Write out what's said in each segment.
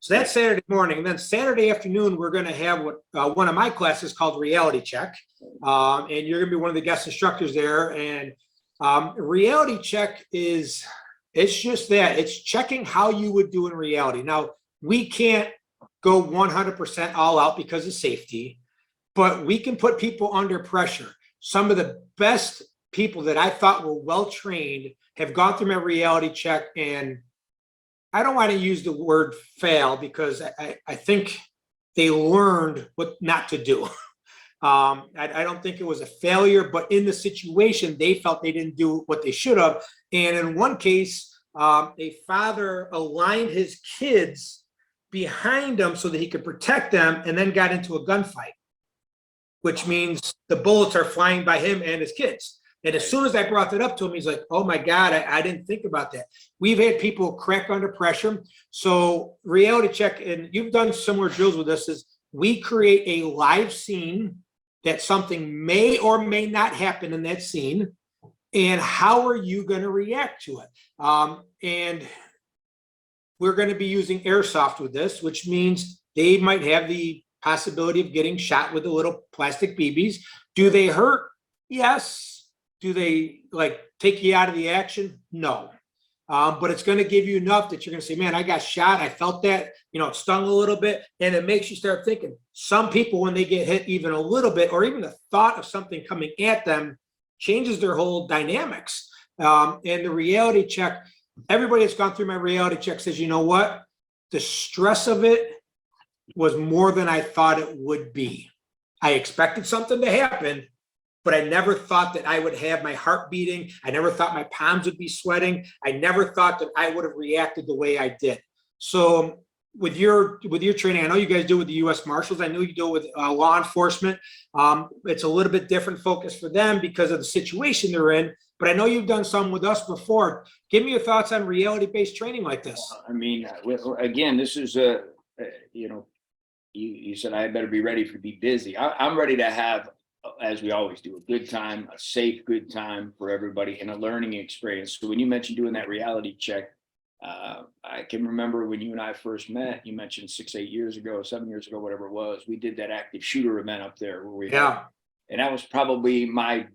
So that's Saturday morning. And then Saturday afternoon, we're going to have what one of my classes called Reality Check. And you're going to be one of the guest instructors there. And Reality Check it's just that. It's checking how you would do in reality. Now, we can't go 100% all out because of safety, but we can put people under pressure. Some of the best people that I thought were well-trained have gone through my reality check, and I don't want to use the word fail because I think they learned what not to do. I don't think it was a failure, but in the situation, they felt they didn't do what they should have. And in one case, a father aligned his kids behind him so that he could protect them, and then got into a gunfight, which means the bullets are flying by him and his kids. And as soon as I brought that up to him, he's like, oh my God, I didn't think about that. We've had people crack under pressure. So reality check, and you've done similar drills with us, is we create a live scene that something may or may not happen in that scene. And how are you going to react to it? And we're going to be using airsoft with this, which means they might have the possibility of getting shot with the little plastic BBs. Do they hurt? Yes. Do they like take you out of the action? No. But it's going to give you enough that you're going to say, man, I got shot. I felt that, it stung a little bit. And it makes you start thinking. Some people, when they get hit even a little bit, or even the thought of something coming at them, changes their whole dynamics. And the reality check, everybody that's gone through my reality check says, you know what? The stress of it was more than I thought it would be. I expected something to happen, but I never thought that I would have my heart beating. I never thought my palms would be sweating. I never thought that I would have reacted the way I did. So with your training, I know you guys do with the U.S. Marshals. I know you do with law enforcement. It's a little bit different focus for them because of the situation they're in. But I know you've done some with us before. Give me your thoughts on reality-based training like this. I mean, again, this is you said I better be ready to be busy. I'm ready to have, as we always do, a good time, a safe, good time for everybody, and a learning experience. So when you mentioned doing that reality check, I can remember when you and I first met, you mentioned 7 years ago, whatever it was, we did that active shooter event up there where and that was probably my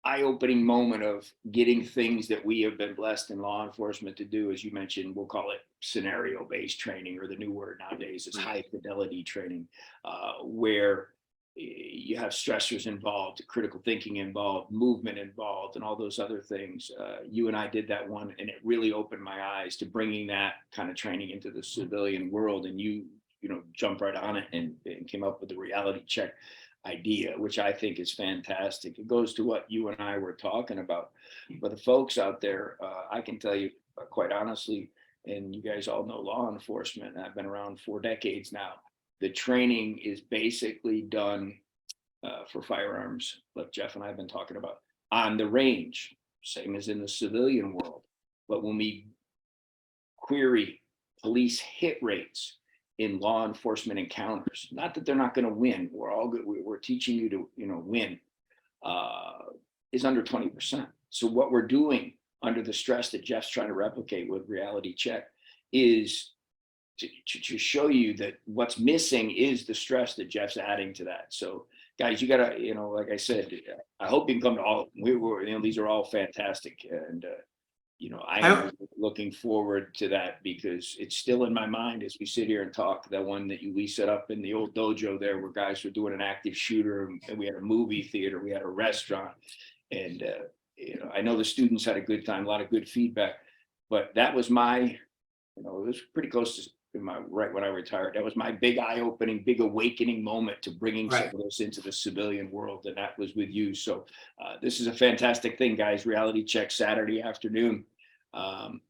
eye-opening moment of getting things that we have been blessed in law enforcement to do. As you mentioned, we'll call it scenario-based training, or the new word nowadays is high fidelity training, where you have stressors involved, critical thinking involved, movement involved, and all those other things. You and I did that one, and it really opened my eyes to bringing that kind of training into the civilian world. And you jumped right on it and came up with the reality check idea, which I think is fantastic. It goes to what you and I were talking about. But the folks out there, I can tell you quite honestly, and you guys all know law enforcement, I've been around 4 decades now. The training is basically done for firearms, like Jeff and I have been talking about, on the range, same as in the civilian world. But when we query police hit rates in law enforcement encounters, not that they're not going to win, we're all good, we're teaching you to win, is under 20%. So what we're doing under the stress that Jeff's trying to replicate with reality check is to show you that what's missing is the stress that Jeff's adding to that. So guys, you gotta, like I said, I hope you can come to all, these are all fantastic. And, I am looking forward to that because it's still in my mind as we sit here and talk. That one that we set up in the old dojo there where guys were doing an active shooter, and we had a movie theater, we had a restaurant. And, I know the students had a good time, a lot of good feedback, but that was my, it was pretty close to right when I retired. That was my big eye-opening, big awakening moment to bringing some of this into the civilian world, and that was with you. So this is a fantastic thing, guys. Reality check Saturday afternoon. Got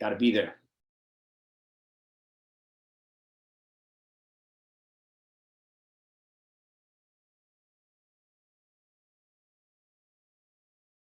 to be there.